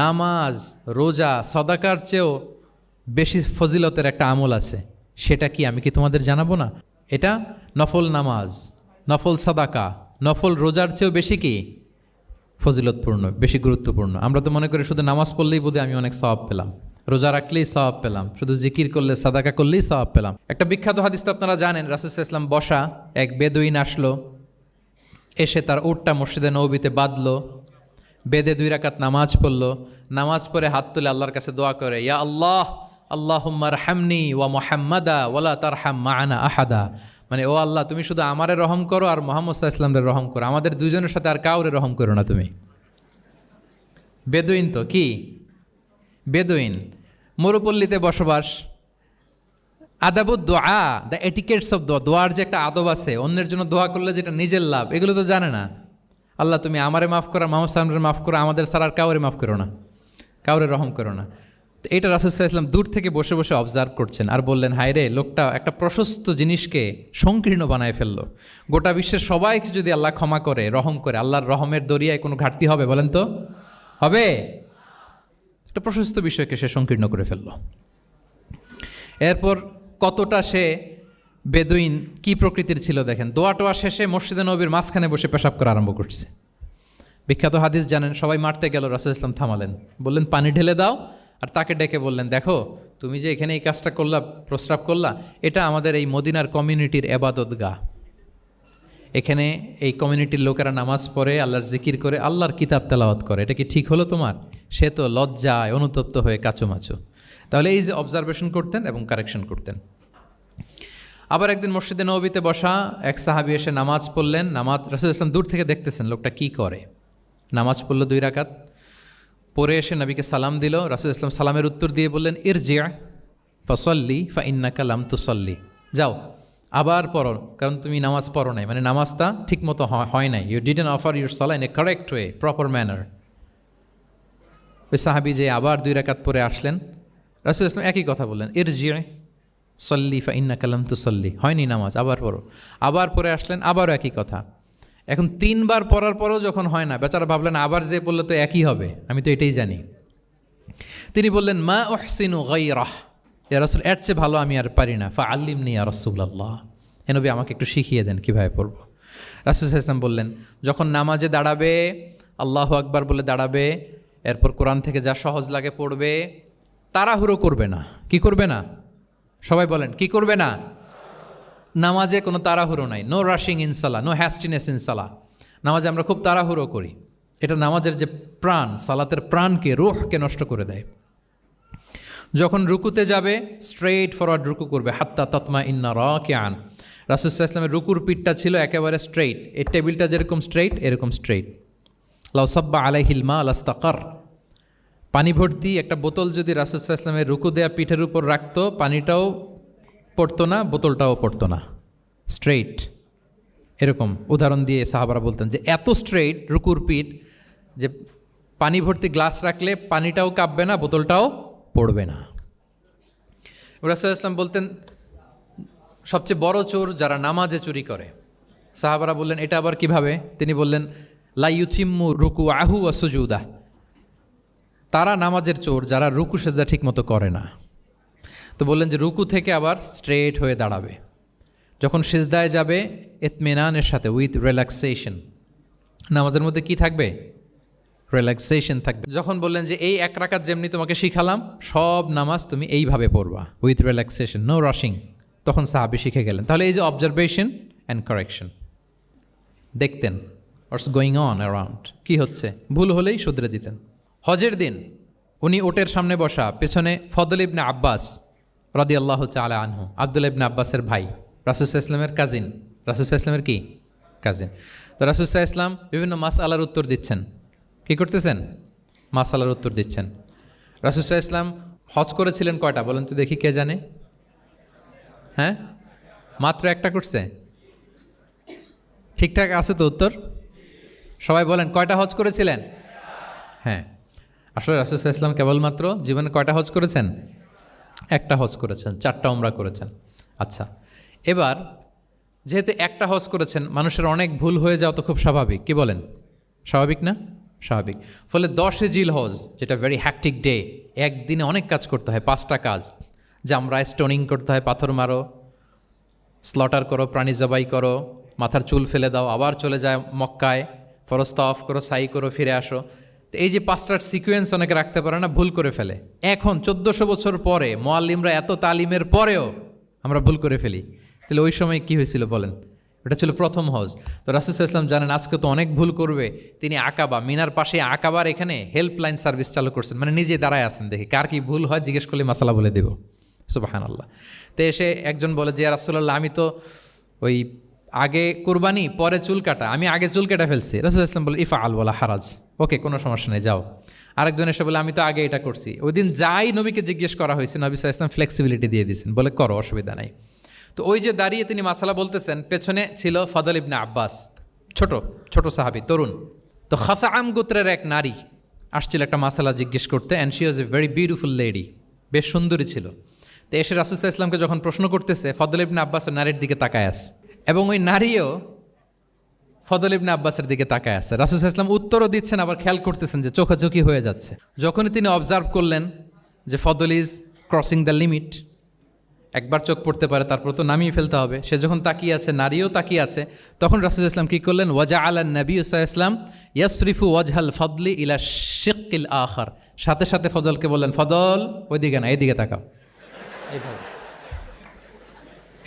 নামাজ, রোজা, সদাকার চেয়েও বেশি ফজিলতের একটা আমল আছে। সেটা কি আমি কি তোমাদের জানাবো না? এটা নফল নামাজ, নফল সাদাকা, নফল রোজার চেয়েও বেশি কি ফজিলতপূর্ণ, বেশি গুরুত্বপূর্ণ। আমরা তো মনে করি শুধু নামাজ পড়লেই বোধহয় আমি অনেক সওয়াব পেলাম, রোজা রাখলেই সওয়াব পেলাম, শুধু জিকির করলে সাদাকা করলেই সওয়াব পেলাম। একটা বিখ্যাত হাদিস তো আপনারা জানেন, রাসূল সাল্লাল্লাহু আলাইহি ওয়াসাল্লাম বসা, এক বেদুইন আসলো, এসে তার উটটা মসজিদে নববীতে বাঁধলো, বেদে 2 রাকাত নামাজ পড়লো, নামাজ পড়ে হাত তুলে আল্লাহর কাছে দোয়া করে, ইয়া আল্লাহ আল্লাহুম্মা আরহামনি ওয়া মুহাম্মাদা ওয়ালা তারহাম মা'ানা আহাদা। মানে ও আল্লাহ, তুমি শুধু আমারে রহম করো আর মুহাম্মদ সাল্লাল্লাহু আলাইহি ওয়াসাল্লামের রহম করো, আমাদের দুজনের সাথে আর কাউরে রহম করো না তুমি। বেদুইন তো কি, বেদুইন, মরুপল্লীতে বসবাস। আদাবুদ দোয়া, দ্য এটিকেটস অফ দোয়া, দোয়ার যে একটা আদব আছে, অন্যের জন্য দোয়া করলে যেটা নিজের লাভ, এগুলো তো জানে না। আল্লাহ তুমি আমারে মাফ করো, মুহাম্মদ সাল্লাল্লাহু আলাইহি ওয়াসাল্লামকে মাফ করো, আমাদের ছাড়া আর কাউরে মাফ করো না, কাউরে রহম করো না। তো এটা রাসূল সাল্লাল্লাহু আলাইহি ওয়াসাল্লাম দূর থেকে বসে বসে অবজার্ভ করছেন আর বললেন, হায় রে, লোকটা একটা প্রশস্ত জিনিসকে সংকীর্ণ বানায় ফেললো। গোটা বিশ্বের সবাইকে যদি আল্লাহ ক্ষমা করে, রহম করে, আল্লাহর রহমের দরিয়ায় কোনো ঘাটতি হবে বলেন তো? হবে? একটা প্রশস্ত বিষয়কে সে সংকীর্ণ করে ফেললো। এরপর কতটা সে বেদুইন কি প্রকৃতির ছিল দেখেন। দোয়া টোয়া শেষে মসজিদে নববীর মাঝখানে বসে পেশাব করা আরম্ভ করছে। বিখ্যাত হাদিস জানেন, সবাই মারতে গেল, রাসূল ইসলাম থামালেন, বললেন পানি ঢেলে দাও, আর তাকে ডেকে বললেন, দেখো তুমি যে এখানে এই কাজটা করলা, প্রস্রাব করলা, এটা আমাদের এই মদিনার কমিউনিটির এবাদতগাহ। এখানে এই কমিউনিটির লোকেরা নামাজ পড়ে, আল্লাহর জিকির করে, আল্লাহর কিতাব তেলাওয়াত করে, এটা কি ঠিক হলো তোমার? সে তো লজ্জায় অনুতপ্ত হয়ে কাচুমাচু। তাহলে এই যে অবজারভেশন করতেন এবং কারেকশন করতেন। আবার একদিন মসজিদে নববীতে বসা এক সাহাবী এসে নামাজ পড়লেন। নামাজ রাসূল ইসলাম দূর থেকে দেখতেছেন লোকটা কি করে। নামাজ পড়লো 2 রাকাত, পরে এসে নবীকে সালাম দিল। রাসূল ইসলাম সালামের উত্তর দিয়ে বললেন, ইরজি' ফাসাল্লি ফাইন্নাকা লাম তুসাল্লি, যাও আবার পড়ো, কারণ তুমি নামাজ পড়ো নাই, মানে নামাজটা ঠিকমতো হয় নাই। ইউ ডিডন্ট অফার ইউর সালাহ in a correct way, proper manner. ওই সাহাবী যে আবার 2 রাকাত পরে আসলেন, রাসূল ইসলাম একই কথা বললেন, ইরজি' সল্লি ফাইন্নাকা লাম তুসাল্লি, হয়নি নামাজ, আবার পড়ো। আবার পরে আসলেন, আবারও একই কথা। এখন 3 বার পড়ার পরও যখন হয় না, বেচারা ভাবলেন আবার যে বললে তো একই হবে, আমি তো এটাই জানি। তিনি বললেন, মা উহসিনু গায়রাহ, ইয়া রাসূল, এর চেয়ে ভালো আমি আর পারি না, ফাআল্লিমনি ইয়া রাসূলুল্লাহ, হে নবী আমাকে একটু শিখিয়ে দেন কীভাবে পড়ব। রাসূল সাল্লাল্লাহু আলাইহি ওয়াসাল্লাম বললেন, যখন নামাজে দাঁড়াবে, আল্লাহু আকবার বলে দাঁড়াবে, এরপর কোরআন থেকে যা সহজ লাগে পড়বে, তাড়াহুড়ো করবে না। কি করবে না? সবাই বলেন, কি করবে না? নামাজে কোনো তাড়াহুড়ো নাই, নো রাশিং ইন সালাহ, নো হ্যাস্টিনেস ইন সালাহ। নামাজে আমরা খুব তাড়াহুড়ো করি, এটা নামাজের যে প্রাণ, সালাতের প্রাণকে, রূহকে নষ্ট করে দেয়। যখন রুকুতে যাবে, স্ট্রেইট ফরওয়ার্ড রুকু করবে, হাত্তা তাতমা ইন্না রাকিআন। রাসূল সাল্লাল্লাহু আলাইহি ওয়াসাল্লামের রুকুর পিঠটা ছিল একেবারে স্ট্রেইট, এই টেবিলটা যেরকম স্ট্রেইট, এরকম স্ট্রেইট। লাউ সাব্বা আলাইহিল মা লাস্তাকার, পানি ভর্তি একটা বোতল যদি রাসূল সাল্লাল্লাহু আলাইহি ওয়াসাল্লামের রুকু দেয়া পিঠের উপর রাখতো, পানিটাও পড়তো না, বোতলটাও পড়তো না, স্ট্রেইট। এরকম উদাহরণ দিয়ে সাহাবারা বলতেন যে এত স্ট্রেইট রুকুর পিঠ যে পানি ভর্তি গ্লাস রাখলে পানিটাও কাঁপবে না, বোতলটাও পড়বে না। রাসূল সাল্লাল্লাহু আলাইহি ওয়াসাল্লাম বলতেন, সবচেয়ে বড় চোর যারা নামাজে চুরি করে। সাহাবারা বললেন, এটা আবার কিভাবে? তিনি বললেন, লা ইউতিম্মু রুকুআহু ওয়া সুজুদাহ, তারা নামাজের চোর যারা রুকু সেজদা ঠিক মতো করে না। তো বললেন যে রুকু থেকে আবার স্ট্রেট হয়ে দাঁড়াবে, যখন সিজদায় যাবে ইতমিনানের সাথে, উইথ রিল্যাক্সেশন। নামাজের মধ্যে কি থাকবে? রিল্যাক্সেশন থাকবে। যখন বললেন যে এই 1 রাকাত যেমনি তোমাকে শিখালাম, সব নামাজ তুমি এইভাবে পড়বা, উইথ রিল্যাক্সেশন, নো রাশিং, তখন সাহাবী শিখে গেলেন। তাহলে এই যে অবজারভেশন অ্যান্ড কারেকশন, দেখতেন হোয়াটস গোয়িং অন অ্যারাউন্ড, কী হচ্ছে, ভুল হলেই শুধরে দিতেন। হজের দিন উনি ওটের সামনে বসা, পেছনে ফদল ইবনে আব্বাস রাদিয়াল্লাহু তাআলা আনহু, আব্দুল্লাহ ইবনে আব্বাসের ভাই, রাসূল সাল্লাল্লাহু আলাইহি ওয়াসাল্লামের কাজিন, রাসূল সাল্লাল্লাহু আলাইহি ওয়াসাল্লামের কি কাজিন। তো রাসূল সাল্লাল্লাহু আলাইহি ওয়াসাল্লাম বিভিন্ন মাসআলার উত্তর দিচ্ছেন। কি করতেছেন? মাসআলার উত্তর দিচ্ছেন। রাসূল সাল্লাল্লাহু আলাইহি ওয়াসাল্লাম হজ করেছিলেন কয়টা বলেন তো দেখি, কে জানে? হ্যাঁ, মাত্র 1টা করছে। ঠিকঠাক আছে তো উত্তর? সবাই বলেন, কয়টা হজ করেছিলেন? হ্যাঁ, আসলে রাসূল সাল্লাল্লাহু আলাইহি ওয়াসাল্লাম কেবলমাত্র জীবনে কয়টা হজ করেছেন? 1টা হজ করেছেন, 4টা উমরা করেছেন। আচ্ছা, এবার যেহেতু 1টা হজ করেছেন, মানুষের অনেক ভুল হয়ে যাওয়া তো খুব স্বাভাবিক, কি বলেন? স্বাভাবিক না? স্বাভাবিক। ফলে 10 জিলহজ, যেটা ভেরি হ্যাকটিক ডে, একদিনে অনেক কাজ করতে হয়, 5টা কাজ। জামরায় স্টোনিং করতে হয়, পাথর মারো, স্লটার করো, প্রাণী জবাই করো, মাথার চুল ফেলে দাও, আবার চলে যায় মক্কায়, ফরজ তাওয়াফ করো, সাই করো, ফিরে আসো। তো এই যে 5টার সিকোয়েন্স অনেকে রাখতে পারে না, ভুল করে ফেলে। এখন 1400 বছর পরে, মুআল্লিমরা এত তালিমের পরেও আমরা ভুল করে ফেলি। তাহলে ওই সময় কি হয়েছিল বলেন? এটা ছিল প্রথম হজ। তো রাসূল সাল্লাল্লাহু আলাইহি ওয়াসাল্লাম জানেন আজকে তো অনেক ভুল করবে, তিনি আকাবা, মিনার পাশে আকাবার এখানে হেল্পলাইন সার্ভিস চালু করছেন, মানে নিজে দাঁড়ায় আছেন, দেখি কার কি ভুল হয় জিজ্ঞেস করলে মাসালা বলে দেব। সুবহানাল্লাহ। তো এসে একজন বলে যে ইয়া রাসূলুল্লাহ, আমি তো ওই আগে কুরবানি পরে চুল কাটা, আমি আগে চুল কেটে ফেলছি। রাসূল সাল্লাল্লাহু আলাইহি ওয়াসাল্লাম বলে ইফআল ওয়ালা হারাজ, ওকে কোনো সমস্যা নেই, যাও। আরেকজন এসে বলে আমি তো আগে এটা করছি। ওই দিন যাই নবীকে জিজ্ঞেস করা হয়েছে, নবী সাল্লাল্লাহু আলাইহি ওয়াসাল্লাম ফ্লেক্সিবিলিটি দিয়ে দিয়েছেন, বলে করো, অসুবিধা নাই। তো ওই যে দাঁড়িয়ে তিনি মাসালা বলতেছেন, পেছনে ছিল ফদল ইবনে আব্বাস, ছোট সাহাবী, তরুণ। তো খাসাআম গোত্রের এক নারী আসছিল একটা মাসালা জিজ্ঞেস করতে, and she was a very beautiful lady, বেশ সুন্দরী ছিল। তো এসে রাসূল সাল্লাল্লাহু আলাইহি ওয়াসাল্লামকে যখন প্রশ্ন করতেছে, ফদল ইবনে আব্বাস ওই নারীর দিকে তাকায় আছে, এবং ওই নারীও ফদল ইবনে আব্বাসের দিকে তাকায় আছে। রাসূল সাল্লাল্লাহু আলাইহি ওয়াসাল্লাম উত্তরও দিচ্ছেন, আবার খেয়াল করতেছেন যে চোখাচোখি হয়ে যাচ্ছে। যখনই তিনি অবজার্ভ করলেন যে ফদল ইজ ক্রসিং দ্য লিমিট, একবার চোখ পড়তে পারে, তারপর তো নামিয়ে ফেলতে হবে, সে যখন তাকিয়ে আছে, নারীও তাকিয়ে আছে, তখন রাসূল সাল্লাল্লাহু আলাইহি ওয়াসাল্লাম কী করলেন? ওয়াজা আলান নবী সাল্লাল্লাহু আলাইহি ওয়াসাল্লাম ইয়াসরিফু ওয়াজহাল ফদলি ইলা শিক্কিল আখার, সাথে সাথে ফদলকে বললেন, ফদল ওইদিকে না, এইদিকে তাকাও, এইভাবে।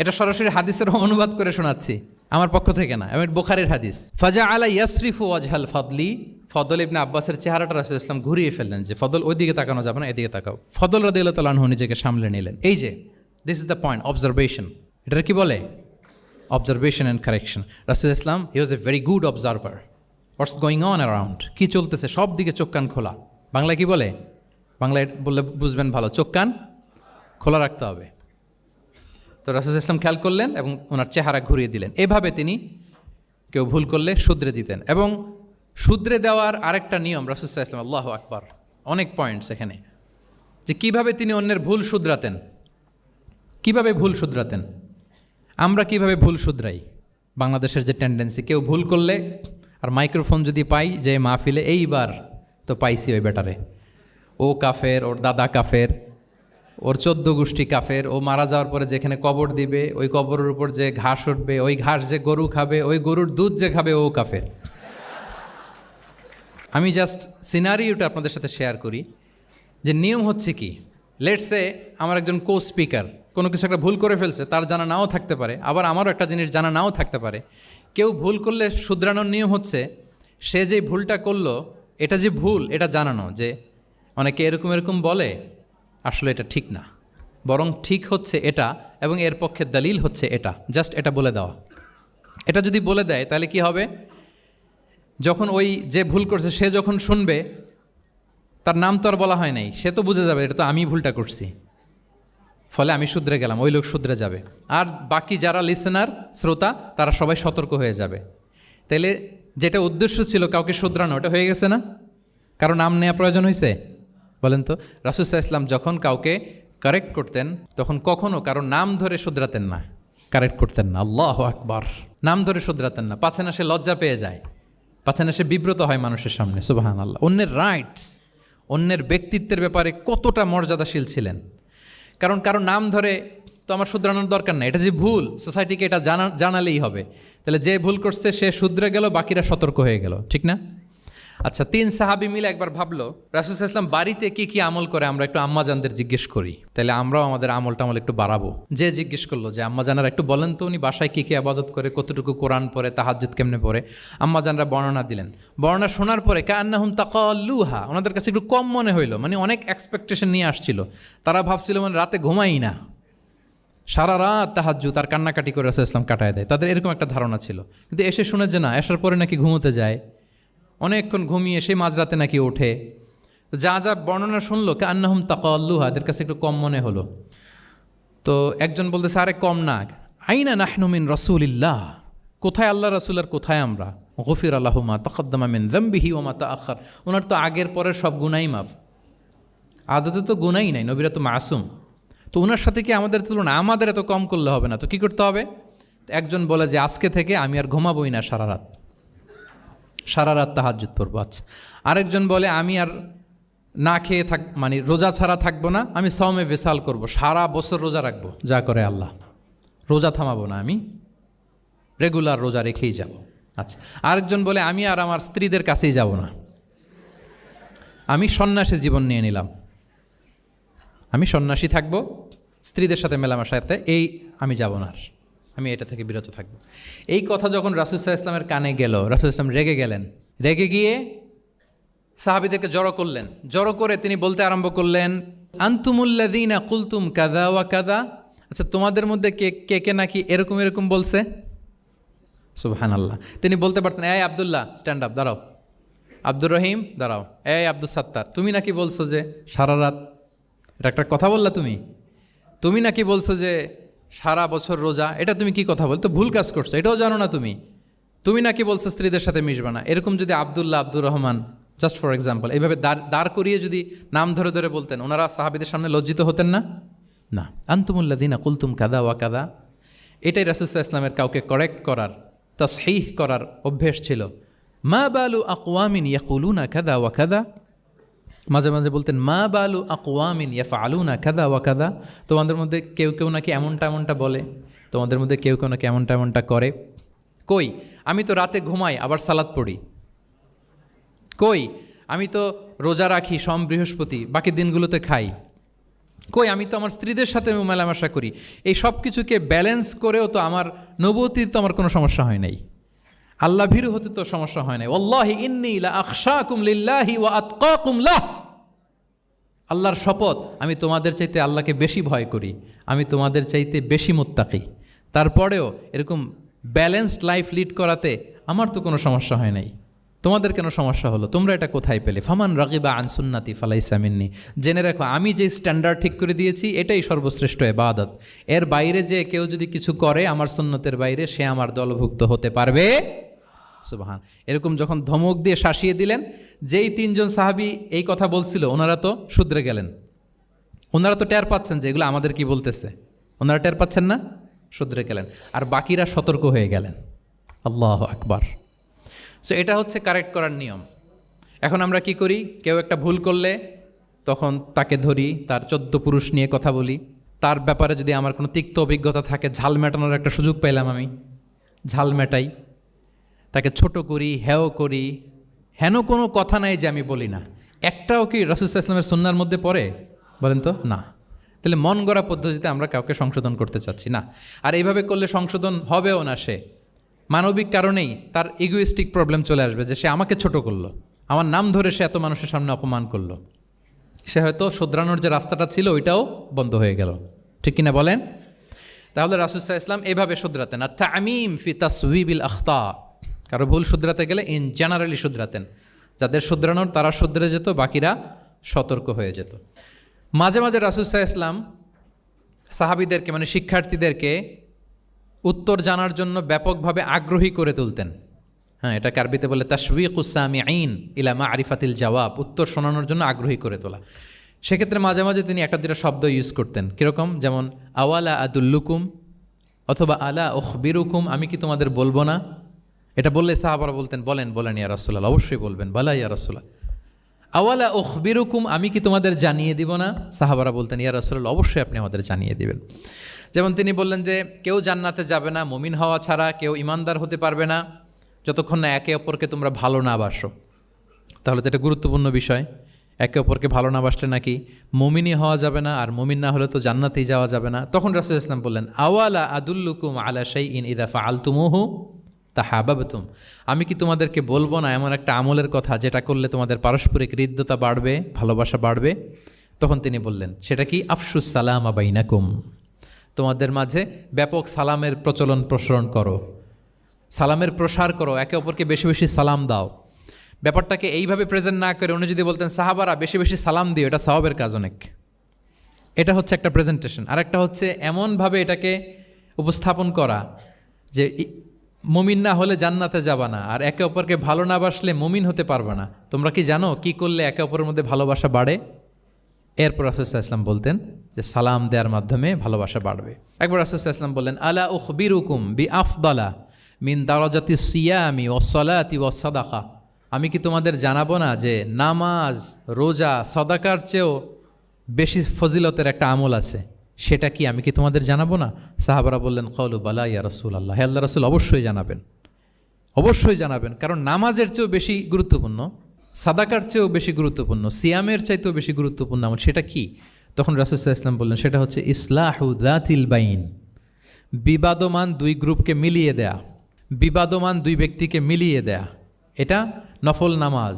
এটা সরাসরি হাদিসের অনুবাদ করে শোনাচ্ছি, আমার পক্ষ থেকে না, আমি বুখারীর হাদিস। ফাজা আলা ইয়াসরিফু ওয়াজহাল ফদলি, ফদল ইবনে আব্বাসের চেহারাটা রাসূল সাল্লাল্লাহু আলাইহি ওয়াসাল্লাম ঘুরিয়ে ফেললেন যে ফদল ওইদিকে তাকানো যাবে না, এদিকে তাকাও। ফদল রাদিয়াল্লাহু তাআলা আনহু নিজেকে সামলে নিলেন। এই যে this is the point, observation. এটা কি বলে? Observation and correction. রাসূল ইসলাম he was a very good observer, what's going on around, কী চলতেছে সব দিকে চোখ কান খোলা। বাংলায় কি বলে? বাংলায় বললে বুঝবেন ভালো, চোখ কান খোলা রাখতে হবে। তো রাসূল ইসলাম খেয়াল করলেন এবং ওনার চেহারা ঘুরিয়ে দিলেন। এভাবে তিনি কেউ ভুল করলে শুধরে দিতেন। এবং শুধরে দেওয়ার আরেকটা নিয়ম রাসূল ইসলাম, আল্লাহু আকবার, অনেক পয়েন্টস এখানে, যে কিভাবে তিনি অন্যের ভুল শুধরাতেন। কিভাবে ভুল শুধরাতেন? আমরা কিভাবে ভুল শুধরাই? বাংলাদেশের যে টেন্ডেন্সি, কেউ ভুল করলে আর মাইক্রোফোন যদি পাই যে মাহফিলে, এইবার তো পাইছি ওই বেটারে, ও কাফের, ওর দাদা কাফের, ওর 14 গোষ্ঠী কাফের, ও মারা যাওয়ার পরে যেখানে কবর দিবে ওই কবরের উপর যে ঘাস উঠবে, ওই ঘাস যে গরু খাবে, ওই গরুর দুধ যে খাবে ও কাফের। আমি জাস্ট সিনারিওটা আপনাদের সাথে শেয়ার করি যে নিয়ম হচ্ছে কি। লেটস সে আমার একজন কো স্পিকার কোনো কিছু একটা ভুল করে ফেলছে, তার জানা নাও থাকতে পারে, আবার আমারও একটা জিনিস জানা নাও থাকতে পারে। কেউ ভুল করলে শুধরানোর নিয়ম হচ্ছে সে যে ভুলটা করলো এটা যে ভুল এটা জানানো, যে অনেকে এরকম বলে আসলে এটা ঠিক না, বরং ঠিক হচ্ছে এটা এবং এর পক্ষে দলিল হচ্ছে এটা, জাস্ট এটা বলে দেওয়া। এটা যদি বলে দেয় তাহলে কি হবে? যখন ওই যে ভুল করছে সে যখন শুনবে, তার নাম তো আর বলা হয় নাই, সে তো বুঝে যাবে এটা তো আমি ভুলটা করছি, ফলে আমি শুধরে গেলাম, ওই লোক শুধরে যাবে। আর বাকি যারা লিসেনার, শ্রোতা, তারা সবাই সতর্ক হয়ে যাবে। তাইলে যেটা উদ্দেশ্য ছিল কাউকে শুধরানো, ওটা হয়ে গেছে না? কারো নাম নেওয়া প্রয়োজন হয়েছে? বলেন তো। রাসূল সাল্লাল্লাহু আলাইহি ওয়াসাল্লাম যখন কাউকে কারেক্ট করতেন তখন কখনও কারো নাম ধরে শুধরাতেন না, কারেক্ট করতেন না। আল্লাহু আকবার। নাম ধরে শুধরাতেন না, পাছে না সে লজ্জা পেয়ে যায়, পাছে না সে বিব্রত হয় মানুষের সামনে। সুবহানাল্লাহ। অন্যের রাইটস, অন্যের ব্যক্তিত্বের ব্যাপারে কতটা মর্যাদাশীল ছিলেন। কারণ কারো নাম ধরে তো আমার শুধরানোর দরকার নেই, এটা যে ভুল সোসাইটিকে এটা জানালেই হবে। তাহলে যে ভুল করছে সে শুধরে গেল, বাকিরা সতর্ক হয়ে গেল, ঠিক না? আচ্ছা, 3 সাহাবী মিলে একবার ভাবলো রাসূল সাল্লাল্লাহু আলাইহি ওয়াসাল্লাম বাড়িতে কি আমল করে, আমরা একটু আম্মাজানদের জিজ্ঞেস করি, তাহলে আমরাও আমাদের আমল একটু বাড়াবো। যে জিজ্ঞেস করলো যে আম্মাজানারা একটু বলেন তো উনি বাসায় কি আবাদত করে, কতটুকু কোরআন পড়ে, তাহাজ্জুদ কেমনে পড়ে। আম্মাজানরা বর্ণনা দিলেন। বর্ণনা শোনার পরে কান্নাহুম তাকাল্লুহা, ওনাদের কাছে একটু কম মনে হইলো, মানে অনেক এক্সপেকটেশন নিয়ে আসছিল। তারা ভাবছিল মানে রাতে ঘুমাই না, সারা রাত তাহাজ্জুদ আর কান্নাকাটি করে রাসূল সাল্লাল্লাহু আলাইহি ওয়াসাল্লাম কাটায় দেয়, তাদের এরকম একটা ধারণা ছিল। কিন্তু এসে শুনে যে না, আসার পরে নাকি ঘুমোতে যায়, অনেকক্ষণ ঘুমিয়ে সেই মাঝরাতে নাকি ওঠে। যা বর্ণনা শুনলো কান্নাহুম তাকাল্লুহা, এদের কাছে একটু কম মনে হলো। তো একজন বলতেছে আরে কম না, আইনা নাহনু মিন রাসূলিল্লাহ, কোথায় আল্লাহ রাসূল আর কোথায় আমরা। গফির লাহু মা তাকাদ্দামা মিন যামবিহি ওয়া মা তাআখার, ওনার তো আগের পরের সব গুনাহই মাফ, আদতে তো গুনাহই নাই, নবীরা তো মাসুম। তো ওনার সাথে কি আমাদের তুলনা, আমাদের এত কম করলে হবে না, তো কী করতে হবে? একজন বলে যে আজকে থেকে আমি আর ঘুমাবোই না সারা রাত, সারা রাত তাহাজ্জুদ পড়বো। আচ্ছা, আরেকজন বলে আমি আর না খেয়ে মানে রোজা ছাড়া থাকবো না, আমি সওমে ভিসাল করব, সারা বছর রোজা রাখবো, যা করে আল্লাহ, রোজা থামাবো না, আমি রেগুলার রোজা রেখেই যাব। আচ্ছা, আরেকজন বলে আমি আর আমার স্ত্রীদের কাছেই যাব না, আমি সন্ন্যাসী জীবন নিয়ে নিলাম, আমি সন্ন্যাসী থাকবো, স্ত্রীদের সাথে মেলামেশাতে এই আমি যাব না, আর আমি এটা থেকে বিরত থাকবো। এই কথা যখন রাসূল সাল্লাল্লাহু আলাইহি ওয়াসাল্লামের কানে গেল, রাসূল সাল্লাল্লাহু আলাইহি ওয়াসাল্লাম রেগে গেলেন। রেগে গিয়ে সাহাবীদেরকে জড়ো করলেন। জড়ো করে তিনি বলতে আরম্ভ করলেন, আনতুমুল্লাযীনা কুলতুম কাযা ওয়া কাযা। আচ্ছা, তোমাদের মধ্যে কে কে কে নাকি এরকম এরকম বলছে? সুবহানাল্লাহ। তিনি বলতে পারতেন, এই আব্দুল্লাহ স্ট্যান্ড আপ, দাঁড়াও, আব্দুর রহিম দাঁড়াও, এই আব্দুল সাত্তার তুমি নাকি বলছো যে সারা রাত, এটা একটা কথা বললা তুমি? তুমি নাকি বলছো যে সারা বছর রোজা, এটা তুমি কি কথা বল, তো ভুল কাজ করছো, এটাও জানো না তুমি? তুমি নাকি বলছো স্ত্রীদের সাথে মিশবা না। এরকম যদি Abdullah, Abdur Rahman, just for example, এইভাবে দাঁড় করিয়ে যদি নাম ধরে ধরে বলতেন, ওনারা সাহাবীদের সামনে লজ্জিত হতেন না? না। আনতুমুল্লাযীনা কুলতুম কাযা ওয়া কাযা, এটাই রাসূল সাল্লাল্লাহু আলাইহি ওয়াসাল্লামের কাউকে কারেক্ট করার, তাসহিহ করার অভ্যেস ছিল। মা বালু আকওয়ামিন ইয়াকুলুনা কাযা ওয়া কাযা, মাঝে মাঝে বলতেন মা বালু আকওয়ামিন ইয়াফআলুনা কাযা ওয়া কাযা, তোমাদের মধ্যে কেউ কেউ নাকি এমনটা এমনটা বলে, তোমাদের মধ্যে কেউ কেউ নাকি এমনটা এমনটা করে। কই, আমি তো রাতে ঘুমাই আবার সালাত পড়ি। কই, আমি তো রোজা রাখি সোম বৃহস্পতি, বাকি দিনগুলোতে খাই। কই, আমি তো আমার স্ত্রীদের সাথে মেলামেশা করি। এই সব কিছুকে ব্যালেন্স করেও তো আমার নবুয়তির তো আমার কোনো সমস্যা হয় নাই, আল্লাহ ভীরু হতে তো সমস্যা হয় নাই। ওয়াল্লাহি ইন্নী লা আখশাকুম লিল্লাহি ওয়া আতকাকুম লাহ, আল্লাহর শপথ, আমি তোমাদের চাইতে আল্লাহকে বেশি ভয় করি, আমি তোমাদের চাইতে বেশি মুত্তাকি। তারপরেও এরকম ব্যালেন্সড লাইফ লিড করাতে আমার তো কোনো সমস্যা হয় নাই, তোমাদের কেন সমস্যা হলো? তোমরা এটা কোথায় পেলে? ফামান রাগিবা আন সুন্নাতি ফালাইসা মিন্নি। জেনে রাখো, আমি যে স্ট্যান্ডার্ড ঠিক করে দিয়েছি এটাই সর্বশ্রেষ্ঠ ইবাদত। এর বাইরে যে কেউ যদি কিছু করে আমার সুন্নতের বাইরে, সে আমার দলভুক্ত হতে পারবে। সুবহান। এরকম যখন ধমক দিয়ে শাসিয়ে দিলেন, যেই তিনজন সাহাবী এই কথা বলছিল ওনারা তো শুধরে গেলেন। ওনারা তো টের পাচ্ছেন যে এগুলো আমাদের কি বলতেছে, ওনারা টের পাচ্ছেন না, শুধরে গেলেন। আর বাকিরা সতর্ক হয়ে গেলেন। আল্লাহু আকবার। সো এটা হচ্ছে কারেক্ট করার নিয়ম। এখন আমরা কি করি, কেউ একটা ভুল করলে তখন তাকে ধরি, তার 14 পুরুষ নিয়ে কথা বলি, তার ব্যাপারে যদি আমার কোনো তিক্ত অভিজ্ঞতা থাকে, ঝাল মেটানোর একটা সুযোগ পেলাম, আমি ঝাল মেটাই, তাকে ছোট করি, হেয় করি। হেন কোনো কথা নাই যে আমি বলি না। একটাও কি রাসূল সাল্লাল্লাহু আলাইহি ওয়াসাল্লামের সুন্নাহর মধ্যে পড়ে? বলেন তো, না। তাহলে মন গড়া পদ্ধতিতে আমরা কাউকে সংশোধন করতে চাচ্ছি না। আর এইভাবে করলে সংশোধন হবেও না। সে মানবিক কারণেই তার ইগোইস্টিক প্রবলেম চলে আসবে, যে সে আমাকে ছোট করলো, আমার নাম ধরে সে এত মানুষের সামনে অপমান করলো, সে হয়তো শুধরানোর যে রাস্তাটা ছিল ওইটাও বন্ধ হয়ে গেল। ঠিক কিনা বলেন? তাহলে রাসূল সাল্লাল্লাহু আলাইহি ওয়াসাল্লাম এভাবে শুধরাতেন। আর তামিম ফি তাসওয়িবিল আখতা, কারো ভুল শুধরাতে গেলে ইন জেনারেলি শুধরাতেন। যাদের শুধরানোর তারা শুধরে যেত, বাকিরা সতর্ক হয়ে যেত। মাঝে মাঝে রাসূল সাল্লাল্লাহু আলাইহি ওয়াসাল্লাম সাহাবীদেরকে, মানে শিক্ষার্থীদেরকে উত্তর জানার জন্য ব্যাপকভাবে আগ্রহী করে তুলতেন। হ্যাঁ, এটাকে আরবিতে বলে তাশওয়িকুস সামিঈন ইলা মা'রিফাতিল জাওয়াব, উত্তর শোনানোর জন্য আগ্রহী করে তোলা। সেক্ষেত্রে মাঝে মাঝে তিনি একটা দুটা শব্দ ইউজ করতেন। কীরকম? যেমন আওয়ালা আদুল্লুকুম, অথবা আলা উখবিরুকুম, আমি কি তোমাদের বলবো না? এটা বললে সাহাবারা বলতেন, বলেন বলেন ইয়া রাসূলুল্লাহ, অবশ্যই বলবেন, বালা ইয়া রাসূলুল্লাহ। আওয়ালা উখবিরুকুম, আমি কি তোমাদের জানিয়ে দিব না? সাহাবারা বলতেন, ইয়া রাসূলুল্লাহ, অবশ্যই আপনি আমাদের জানিয়ে দিবেন। যেমন তিনি বললেন যে কেউ জান্নাতে যাবে না মুমিন হওয়া ছাড়া, কেউ ইমানদার হতে পারবে না যতক্ষণ না একে অপরকে তোমরা ভালো না বাসো। তাহলে তো এটা গুরুত্বপূর্ণ বিষয়। একে অপরকে ভালো না বাসলে নাকি মুমিনই হওয়া যাবে না, আর মুমিন না হলে তো জান্নাতেই যাওয়া যাবে না। তখন রাসূল সাল্লাল্লাহু আলাইহি ওয়াসাল্লাম বললেন, আওয়ালা আদুল্লুকুম আলা শাইইন ইযা ফাআলতুমুহু তাহাবাবতুম, আমি কি তোমাদেরকে বলবো না এমন একটা আমলের কথা যেটা করলে তোমাদের পারস্পরিক হৃদ্যতা বাড়বে, ভালোবাসা বাড়বে? তখন তিনি বললেন, সেটা কি? আফশুস সালামা বাইনাকুম, তোমাদের মাঝে ব্যাপক সালামের প্রসারণ করো, সালামের প্রসার করো, একে অপরকে বেশি বেশি সালাম দাও। ব্যাপারটাকে এইভাবে প্রেজেন্ট না করে উনি যদি বলতেন, সাহাবারা বেশি বেশি সালাম দিও, এটা সওয়াবের কাজ অনেক। এটা হচ্ছে একটা প্রেজেন্টেশন। আর একটা হচ্ছে এমনভাবে এটাকে উপস্থাপন করা যে মুমিন না হলে জান্নাতে যাবা না, আর একে অপরকে ভালো না বাসলে মুমিন হতে পারবে না। তোমরা কি জানো কি করলে একে অপরের মধ্যে ভালোবাসা বাড়ে? এরপর রাসূল সাল্লাল্লাহু আলাইহি ওয়াসাল্লাম বলতেন যে সালাম দেওয়ার মাধ্যমে ভালোবাসা বাড়বে। একবার রাসূল সাল্লাল্লাহু আলাইহি ওয়াসাল্লাম বললেন, আলা উখবিরুকুম বিআফদালা মিন দারাজাতি সিয়ামি ওয়াসসালাতি ওয়াসসাদাকা, আমি কি তোমাদের জানাবো না যে নামাজ, রোজা, সাদাকার চেয়েও বেশি ফজিলতের একটা আমল আছে, সেটা কি আমি কি তোমাদের জানাবো না? সাহাবারা বললেন কওলু বালা ইয়া রাসূলুল্লাহ, হে আল্লাহর রাসূল অবশ্যই জানাবেন, অবশ্যই জানাবেন, কারণ নামাজের চেয়েও বেশি গুরুত্বপূর্ণ, সাদাকার চেয়েও বেশি গুরুত্বপূর্ণ, সিয়ামের চাইতেও বেশি গুরুত্বপূর্ণ আমল, সেটা কি? তখন রাসূল সাল্লাল্লাহু আলাইহি ওয়াসাল্লাম বললেন সেটা হচ্ছে ইসলাহু যাতিল বাইন, বিবাদমান দুই গ্রুপকে মিলিয়ে দেয়া, বিবাদমান দুই ব্যক্তিকে মিলিয়ে দেয়া। এটা নফল নামাজ,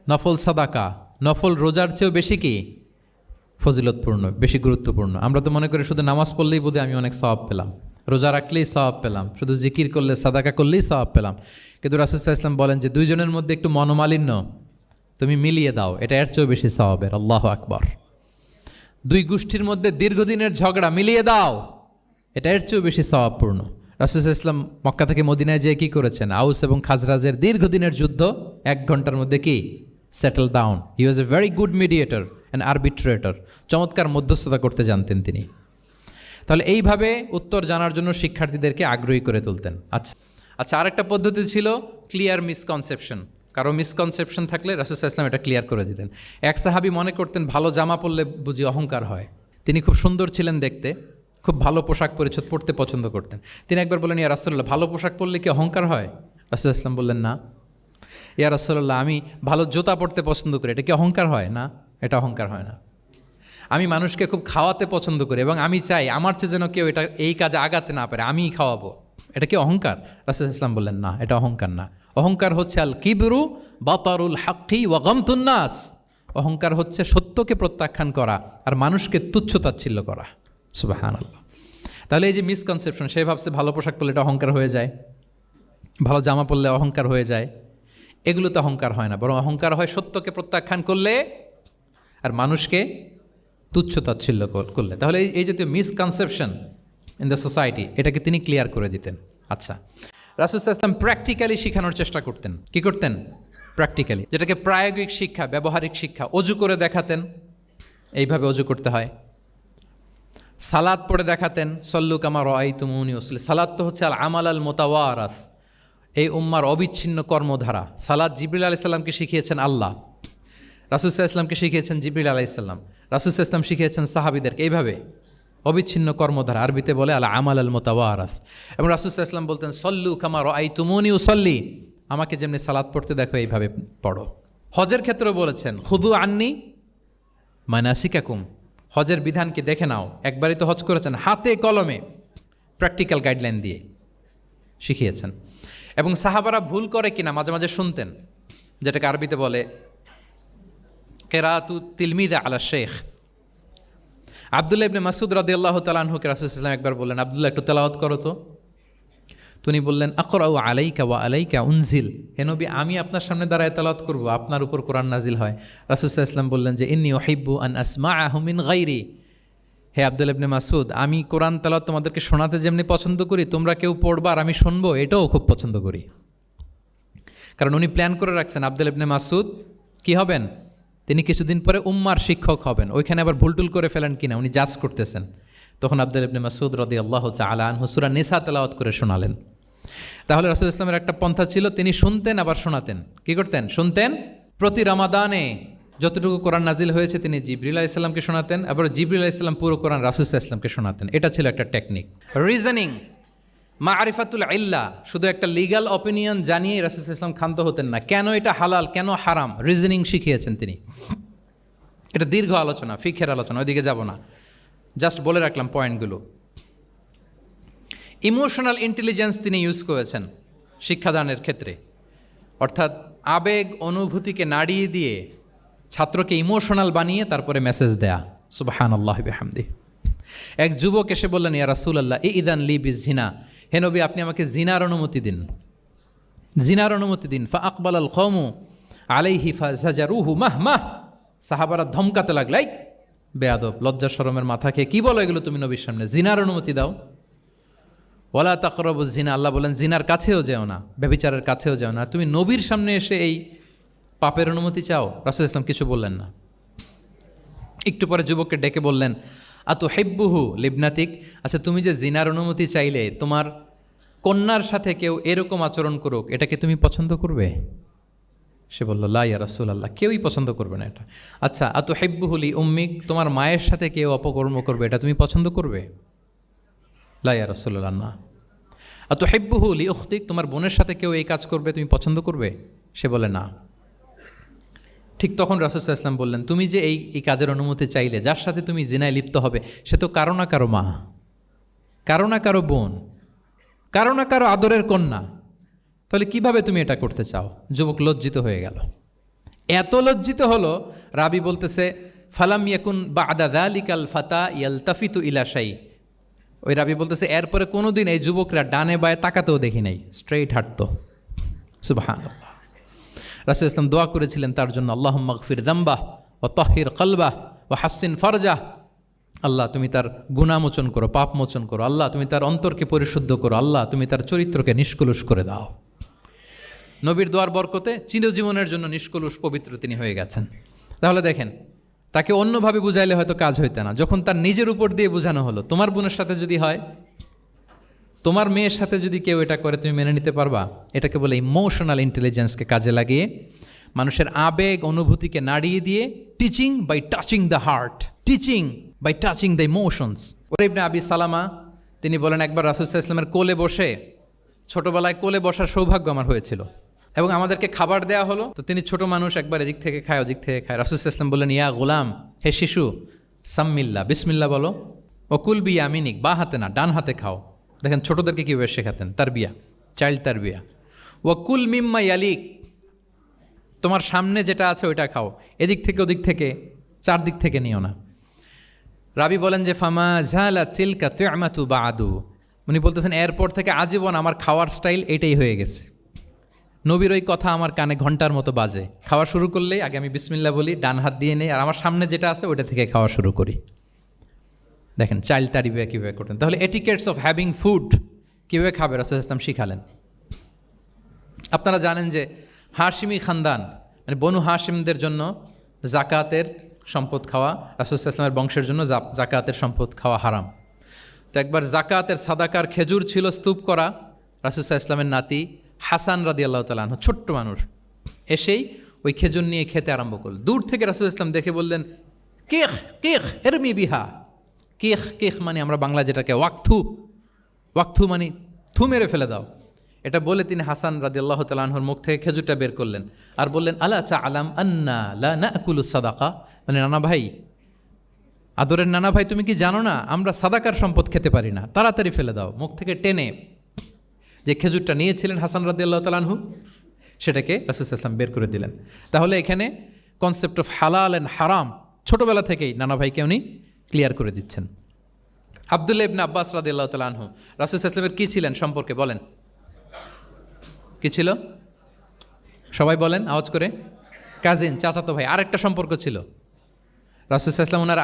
নফল সাদাকা, নফল রোজার চেয়েও বেশি কি ফজিলতপূর্ণ, বেশি গুরুত্বপূর্ণ। আমরা তো মনে করি শুধু নামাজ পড়লেই বোধহয় আমি অনেক সওয়াব পেলাম, রোজা রাখলেই সওয়াব পেলাম, শুধু জিকির করলে, সাদাকা করলেই সওয়াব পেলাম। কিন্তু রাসূল সাল্লাল্লাহু আলাইহি ওয়াসাল্লাম বলেন যে দুইজনের মধ্যে একটু মনোমালিন্য তুমি মিলিয়ে দাও, এটা এর চেয়েও বেশি সওয়াবের। আল্লাহু আকবার। দুই গোষ্ঠীর মধ্যে দীর্ঘদিনের ঝগড়া মিলিয়ে দাও, এটা এর চেয়েও বেশি সওয়াবপূর্ণ। রাসূল সাল্লাল্লাহু আলাইহি ওয়াসাল্লাম মক্কা থেকে মদিনায় যেয়ে কী করেছেন? আউস এবং খাজরাজের দীর্ঘদিনের যুদ্ধ 1 ঘন্টার মধ্যে কি settle down. He was a very good mediator and arbitrator, চমৎকার মধ্যস্থতা করতে জানতেন তিনি। তাহলে এইভাবে উত্তর জানার জন্য শিক্ষার্থীদেরকে আগ্রহী করে তুলতেন। আচ্ছা, আরেকটা পদ্ধতি ছিল ক্লিয়ার মিসকনসেপশন। কারো মিসকনসেপশন থাকলে রাসূল সাল্লাল্লাহু আলাইহি ওয়াসাল্লাম এটা ক্লিয়ার করে দিতেন। এক সাহাবী মনে করতেন ভালো জামা পরলে বুঝি অহংকার হয়। তিনি খুব সুন্দর ছিলেন দেখতে, খুব ভালো পোশাক পরিচ্ছদ পরতে পছন্দ করতেন। তিনি একবার বললেন, ইয়া রাসূলুল্লাহ, ভালো পোশাক পরলে কি অহংকার হয়? রাসূল সাল্লাল্লাহু আলাইহি ওয়াসাল্লাম বললেন, না। ইয়া রাসূলুল্লাহ, আমি ভালো জুতা পরতে পছন্দ করি, এটা কি অহংকার হয়? না, এটা অহংকার হয় না। আমি মানুষকে খুব খাওয়াতে পছন্দ করি এবং আমি চাই আমার চেয়ে যেন কেউ এই কাজে আগাতে না পারে, আমিই খাওয়াবো, এটা কি অহংকার? রাসূল সাল্লাল্লাহু আলাইহি ওয়াসাল্লাম বললেন, না, এটা অহংকার না। অহংকার হচ্ছে আল কিবরু বাতারুল হাক্কি ওয়া গামতুন নাস, অহংকার হচ্ছে সত্যকে প্রত্যাখ্যান করা আর মানুষকে তুচ্ছ-তাচ্ছিল্য করা। সুবহানাল্লাহ। তাহলে এই যে মিসকনসেপশন, সে ভাবছে ভালো পোশাক পরলে এটা অহংকার হয়ে যায়, ভালো জামা পরলে অহংকার হয়ে যায়, এগুলো তো অহংকার হয় না, বরং অহংকার হয় সত্যকে প্রত্যাখ্যান করলে আর মানুষকে তুচ্ছ-তাচ্ছিল্য করলে। তাহলে এই জাতীয় মিসকনসেপশন ইন দ্য সোসাইটি, এটাকে তিনি ক্লিয়ার করে দিতেন। আচ্ছা, রাসূল সাল্লাল্লাহু আলাইহি ওয়াসাল্লাম প্র্যাকটিক্যালি শেখানোর চেষ্টা করতেন। কি করতেন? প্র্যাকটিক্যালি, যেটাকে প্রায়োগিক শিক্ষা, ব্যবহারিক শিক্ষা। অজু করে দেখাতেন, এইভাবে অজু করতে হয়। সালাত পড়ে দেখাতেন, সল্লু কামা রাআইতুমুনি উসাল্লি। সালাত তো হচ্ছে আল আমাল আল মুতাওয়ারাস, এই উম্মার অবিচ্ছিন্ন কর্মধারা। সালাত জিবরিল আলাইহিস সালামকে শিখিয়েছেন আল্লাহ, রাসূল সাল্লাল্লাহু আলাইহি ওয়াসাল্লামকে শিখিয়েছেন জিবরিল আলাইহিস সালাম, রাসূল সাল্লাল্লাহু আলাইহি ওয়াসাল্লাম শিখিয়েছেন সাহাবীদেরকে। এইভাবে অবিচ্ছিন্ন কর্মধারা, আরবিতে বলে আল আমাল আল মুতাওয়ারাস। এবং রাসূল সাল্লাল্লাহু আলাইহি ওয়াসাল্লাম বলতেন সল্লু কামা রাআইতুমুনি উসাল্লি, আমাকে যেমনি সালাত পড়তে দেখো এইভাবে পড়ো। হজের ক্ষেত্রেও বলেছেন খুদু আন্নি মানাসিকাকুম, হজের বিধানকে দেখে নাও। একবারই তো হজ করেছেন, হাতে কলমে প্র্যাকটিক্যাল গাইডলাইন দিয়ে শিখিয়েছেন। এবং সাহাবারা ভুল করে কিনা মাঝে মাঝে শুনতেন, যেটাকে আরবিতে বলে কেরাতু তিলমিদা আলা শেখ। আব্দুল্লাহ ইবনে মাসউদ রাদিয়াল্লাহু তাআলা আনহুকে রাসূল সাল্লাল্লাহু আলাইহি ওয়াসাল্লাম একবার বললেন, আব্দুল্লাহ একটু তেলাওয়াত করো তো। তিনি বললেন, আকরাউ আলাইকা ওয়া আলাইকা উনজিল, হে নবী আমি আপনার সামনে দাঁড়ায় তেলাওয়াত করব, আপনার উপর কোরআন নাজিল হয়। রাসূল সাল্লাল্লাহু আলাইহি ওয়াসাল্লাম বললেন যে ইন্নী উহিব্বু আন আসমাআহু মিন গায়রি, হে আব্দুল্লাহ ইবনে মাসউদ, আমি কোরআন তেলাওয়াত তোমাদেরকে শোনাতে যেমনি পছন্দ করি, তোমরা কেউ পড়বা আর আমি শুনবো, এটাও খুব পছন্দ করি। কারণ উনি প্ল্যান করে রাখছেন আব্দুল্লাহ ইবনে মাসউদ কি হবেন, তিনি কিছুদিন পরে উম্মার শিক্ষক হবেন। ওইখানে আবার ভুলটুল করে ফেলেন কিনা উনি জাজ করতেছেন। তখন আব্দুল্লাহ ইবনে মাসউদ রাদিয়াল্লাহু তাআলা আনহু সূরা নিসা তেলাওয়াত করে শোনালেন। তাহলে রাসূল ইসলামের একটা পন্থা ছিল, তিনি শুনতেন আবার শোনাতেন। কি করতেন? শুনতেন। প্রতি রমাদানে যতটুকু কোরআন নাজিল হয়েছে তিনি জিবরিল আলাইহিস সালামকে শোনাতেন, আবার জিবরিল আলাইহিস সালাম পুরো কোরআন রাসূল সাল্লাল্লাহু আলাইহি ওয়াসাল্লামকে শোনাতেন। এটা ছিল একটা টেকনিক। রিজনিং, মারিফাতুল ইল্লাহ, শুধু একটা লিগ্যাল অপিনিয়ন জানিয়ে রাসূল সাল্লাল্লাহু আলাইহি ওয়াসাল্লাম ক্ষান্ত হতেন না। কেন এটা হালাল, কেন হারাম, রিজনিং শিখিয়েছেন তিনি। এটা দীর্ঘ আলোচনা, ফিকহের আলোচনা, ওইদিকে যাব না, জাস্ট বলে রাখলাম পয়েন্টগুলো। ইমোশনাল ইন্টেলিজেন্স তিনি ইউজ করেছেন শিক্ষাদানের ক্ষেত্রে, অর্থাৎ আবেগ অনুভূতিকে নাড়িয়ে দিয়ে ছাত্রকে ইমোশনাল বানিয়ে তারপরে মেসেজ দেয়া। সুবহানাল্লাহি বিহামদিহি। এক যুবক এসে বললেন, ইয়া রাসূলুল্লাহ ইযান লি বিজিনা, হে নবী আপনি আমাকে জিনার অনুমতি দিন, জিনার অনুমতি দিন। ফা আকবালাল কওমু আলাইহি ফাজাজারুহু মাহমাহ, সাহাবারা ধমকাতে লাগলো, এই বেয়াদব, লজ্জা শরমের মাথা খেয়ে কি বলো এগুলো তুমি নবীর সামনে, জিনার অনুমতি দাও। ওয়ালা তাকরাবুজ জিনা, আল্লাহ বলেন জিনার কাছেও যেও না, ব্যভিচারের কাছেও যেও না। তুমি নবীর সামনে এসে এই পাপের অনুমতি চাও? রাসূল ইসলাম কিছু বললেন না। একটু পরে যুবককে ডেকে বললেন, আতু হিব্বুহু লিবনাতিক, আচ্ছা তুমি যে জিনার অনুমতি চাইলে তোমার কন্যার সাথে কেউ এরকম আচরণ করুক, এটাকে তুমি পছন্দ করবে? সে বলল, লা ইয়া রাসূলুল্লাহ, কেউই পছন্দ করবে না এটা। আচ্ছা, আতুহিব্বুহু লি উম্মিক, তোমার মায়ের সাথে কেউ অপকর্ম করবে, এটা তুমি পছন্দ করবে? লা ইয়া রাসূলুল্লাহ, না। আতুহিব্বুহু লি উখতিক, তোমার বোনের সাথে কেউ এই কাজ করবে, তুমি পছন্দ করবে? সে বলে, না। ঠিক তখন রাসূল সাল্লাল্লাহু আলাইহি ওয়াসাল্লাম বললেন, তুমি যে এই কাজের অনুমতি চাইলে, যার সাথে তুমি জিনায় লিপ্ত হবে, সে তো কারো না কারো মা, কারো না কারো বোন, কারো না কারো আদরের কন্যা। তাহলে কিভাবে তুমি এটা করতে চাও? যুবক লজ্জিত হয়ে গেল। এত লজ্জিত হলো, রাবি বলতেছে, ফালাম ইয়াকুন বা'দা যালিকাল ফাতা ইয়ালতাফিতু ইলা শাই। ওই রাবি বলতেছে, এরপরে কোনোদিন এই যুবকরা ডানে বায়ে তাকাতেও দেখি নাই, স্ট্রেইট হাঁটতো। সুবহানাল্লাহ। রাসূল ইসলাম দোয়া করেছিলেন তার জন্য, আল্লাহুম্মা গফির যামবাহ ওয়া তাহহির কলবাহ ওয়া হাসসিন ফারজাহ। আল্লাহ তুমি তার গুনাহ মোচন করো, পাপ মোচন করো। আল্লাহ তুমি তার অন্তরকে পরিশুদ্ধ করো। আল্লাহ তুমি তার চরিত্রকে নিষ্কলুষ করে দাও। নবীর দোয়ার বরকতে চিরজীবনের জন্য নিষ্কলুষ পবিত্র তিনি হয়ে গেছেন। তাহলে দেখেন, তাকে অন্যভাবে বুঝাইলে হয়তো কাজ হইতে না, যখন তার নিজের উপর দিয়ে বোঝানো হলো। তোমার বোনের সাথে যদি হয়, তোমার মেয়ের সাথে যদি কেউ এটা করে, তুমি মেনে নিতে পারবা? এটাকে বলে ইমোশনাল ইন্টেলিজেন্সকে কাজে লাগিয়ে, মানুষের আবেগ অনুভূতিকে নাড়িয়ে দিয়ে, teaching by touching the heart, teaching by touching the emotions. ওরে ইবনে আবি সালামা তিনি বলেন, একবার রাসূল সাল্লাল্লাহু আলাইহি ওয়াসাল্লামের কোলে বসে, ছোটবেলায় কোলে বসার সৌভাগ্য আমার হয়েছিল, এবং আমাদেরকে খাবার দেয়া হলো। তো তিনি ছোট মানুষ, একবার এদিক থেকে খায়, ওদিক থেকে খায়। রাসূল সাল্লাল্লাহু আলাইহি ওয়াসাল্লাম বললেন, ইয়া গোলাম, হে শিশু, সাম্মিল্লাহ, বিসমিল্লাহ বলো। ও কুল বিয়ামিনিক, বা হাতে না, ডান হাতে খাও। দেখেন ছোটদেরকে কীভাবে শেখাতেন, তারবিয়া, চাইল্ড তারবিয়া। ওয়াকুল মিম্মা ইয়ালিক, তোমার সামনে যেটা আছে ওইটা খাও, এদিক থেকে ওদিক থেকে, চারদিক থেকে নিও না। রাবি বলেন যে, ফামা ঝালা তিলকা তু'মাতু বাদু, উনি বলতেছেন এরপর থেকে আজীবন আমার খাওয়ার স্টাইল এটাই হয়ে গেছে। নবীর ওই কথা আমার কানে ঘন্টার মতো বাজে। খাওয়া শুরু করলেই আগে আমি বিসমিল্লাহ বলি, ডান হাত দিয়ে নেই, আর আমার সামনে যেটা আছে ওইটা থেকে খাওয়া শুরু করি। দেখেন চাইল্ড তারবিয়া কীভাবে করতেন। তাহলে এটিকেটস অফ হ্যাভিং ফুড কীভাবে খাবে রাসূল ইসলাম শিখালেন। আপনারা জানেন যে হাশিমি খানদান, মানে বনু হাশিমদের জন্য জাকাতের সম্পদ খাওয়া, রাসূল ইসলামের বংশের জন্য জাকাতের সম্পদ খাওয়া হারাম। তো একবার জাকাতের সাদাকার খেজুর ছিল স্তূপ করা, রাসূল ইসলামের নাতি হাসান রাদিয়াল্লাহু তাআলা আনহু, ছোট্ট মানুষ, এসেই ওই খেজুর নিয়ে খেতে আরম্ভ করল। দূর থেকে রাসূল ইসলাম দেখে বললেন, কেখ কেখ এরমি বিহা। কেখ কেখ মানে আমরা বাংলা যেটাকে ওয়াক্থু, ওয়াক্থু মানে থু মেরে ফেলে দাও। এটা বলে তিনি হাসান রাদিয়াল্লাহু তাআলা আনহুর মুখ থেকে খেজুরটা বের করলেন আর বললেন, আলা তা'লাম আন্না লা নাকুলু সাদাকা, মানে নানা ভাই, আদরের নানা ভাই, তুমি কি জানো না আমরা সাদাকার সম্পদ খেতে পারি না, তাড়াতাড়ি ফেলে দাও। মুখ থেকে টেনে যে খেজুরটা নিয়েছিলেন হাসান রাদিয়াল্লাহু তাআলা আনহু, সেটাকে রাসূল সাল্লাল্লাহু আলাইহি ওয়াসাল্লাম বের করে দিলেন। তাহলে এখানে কনসেপ্ট অফ হালাল অ্যান্ড হারাম ছোটবেলা থেকেই নানা ভাইকে উনি ক্লিয়ার করে দিচ্ছেন। আব্দুল্লাহ ইবনে আব্বাস রাদিয়াল্লাহু তাআলা আনহু রাসূল সাল্লাল্লাহু আলাইহি ওয়াসাল্লামের কী ছিলেন সম্পর্কে বলেন, কি ছিল? সবাই বলেন আওয়াজ করে। কাজিন, চাচাতো ভাই। আরেকটা সম্পর্ক ছিল রাসূল সাল্লাল্লাহু আলাইহি ওয়াসাল্লাম ওনার,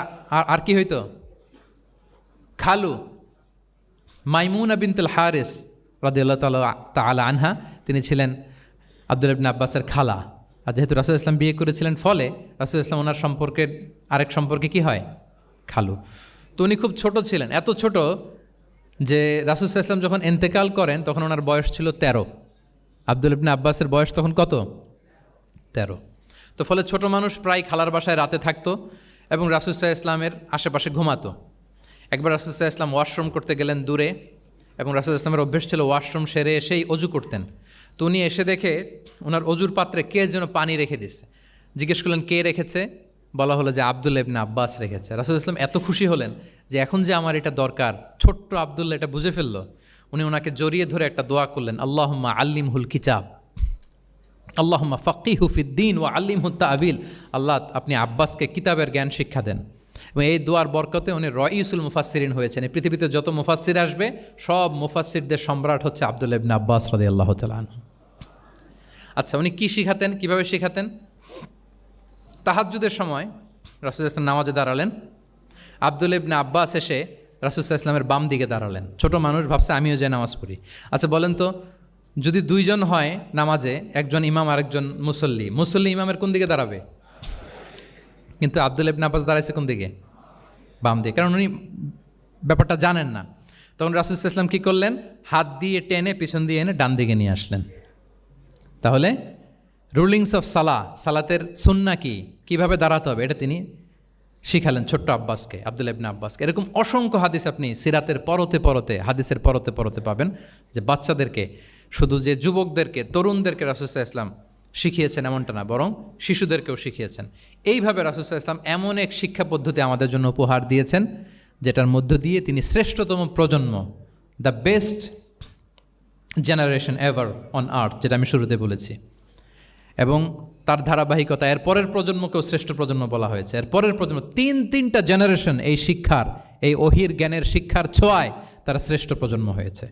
আর কি হইতো? খালু মাইমুনা বিনতুল হারিস রাদিয়াল্লাহু তাআলা আনহা, তিনি ছিলেন আব্দুল্লাহ ইবনে আব্বাসের খালা। আর যেহেতু রাসূল ইসলাম বিয়ে করেছিলেন, ফলে রাসূল ইসলাম ওনার সম্পর্কের আরেক সম্পর্কে কি হয়? খালু। তো উনি খুব ছোট ছিলেন, এত ছোট যে রাসূল ইসলাম যখন ইন্তেকাল করেন তখন ওনার বয়স ছিল 13। আব্দুল্লাহ ইবনে আব্বাসের বয়স তখন কত? 13। তো ফলে ছোট মানুষ প্রায় খালার বাসায় রাতে থাকতো এবং রাসূল ইসলামের আশেপাশে ঘুমাতো। একবার রাসূল ইসলাম ওয়াশরুম করতে গেলেন দূরে, এবং রাসূল ইসলামের অভ্যেস ছিল ওয়াশরুম সেরে এসেই অজু করতেন। তো উনি এসে দেখে ওনার অজুর পাত্রে কে যেন পানি রেখে দিচ্ছে। জিজ্ঞেস করলেন কে রেখেছে? বলা হলো যে আব্দুল্লাহ ইবনে আব্বাস রেখেছে। রাসূল ইসলাম এত খুশি হলেন যে এখন যে আমার এটা দরকার, ছোট্ট আব্দুল্লাহ এটা বুঝে ফেললো। উনি ওনাকে জড়িয়ে ধরে একটা দোয়া করলেন, আল্লাহুম্মা আল্লিমহুল কিতাব, আল্লাহুম্মা ফাক্কিহু ফিদ্দীন ওয়া আল্লিমহুত তা'বীল। আল্লাহ আপনি আব্বাসকে কিতাবের জ্ঞান শিক্ষা দেন। এবং এই দোয়ার বরকতে উনি রাইসুল মুফাসসিরিন হয়েছেন। এই পৃথিবীতে যত মুফাসসির আসবে সব মুফাসসিরদের সম্রাট হচ্ছে আব্দুল্লাহ ইবনে আব্বাস রাদিয়াল্লাহু তাআলা আনহু। আচ্ছা, উনি কি শিখাতেন, কিভাবে শিখাতেন? তাহাজ্জুদের সময় রাসূল ইসলাম নামাজে দাঁড়ালেন, আব্দুল্লাহ ইবনে আব্বাস এসে রাসূল ইসলামের বাম দিকে দাঁড়ালেন। ছোট মানুষ ভাবছে আমিও যে নামাজ পড়ি। আচ্ছা বলেন তো, যদি দুইজন হয় নামাজে, একজন ইমাম আরেকজন মুসল্লি, মুসল্লি ইমামের কোন দিকে দাঁড়াবে? কিন্তু আব্দুল্লাহ ইবনে আব্বাস দাঁড়াইছে কোন দিকে? বাম দিকে, কারণ উনি ব্যাপারটা জানেন না। তখন রাসূল সাল্লাল্লাহু আলাইহি ওয়াসাল্লাম কী করলেন? হাত দিয়ে টেনে পিছন দিয়ে এনে ডান দিকে নিয়ে আসলেন। তাহলে রুলিংস অফ সালাতের সুন্নাহ কি, কীভাবে দাঁড়াতে হবে, এটা তিনি শিখালেন ছোট্ট আব্বাসকে, আব্দুল্লাহ ইবনে আব্বাসকে। এরকম অসংখ্য হাদিস আপনি সিরাতের পরতে পরতে, হাদিসের পরতে পরতে পাবেন, যে বাচ্চাদেরকে, শুধু যে যুবকদেরকে, তরুণদেরকে রাসূল সাল্লাল্লাহু আলাইহি ওয়াসাল্লাম শিখিয়েছেন এমনটা না, বরং শিশুদেরকেও শিখিয়েছেন। এইভাবে রাসূল সাল্লাল্লাহু আলাইহি ওয়াসাল্লাম এমন এক শিক্ষা পদ্ধতি আমাদের জন্য উপহার দিয়েছেন, যেটার মধ্য দিয়ে তিনি শ্রেষ্ঠতম প্রজন্ম, the best generation ever on earth, যেটা আমি শুরুতে বলেছি, এবং তার ধারাবাহিকতা এর পরের প্রজন্মকেও শ্রেষ্ঠ প্রজন্ম বলা হয়েছে। এর পরের প্রজন্ম, তিনটা জেনারেশন এই শিক্ষার, এই ওহির জ্ঞানের শিক্ষার ছোঁয়ায় তারা শ্রেষ্ঠ প্রজন্ম হয়েছে।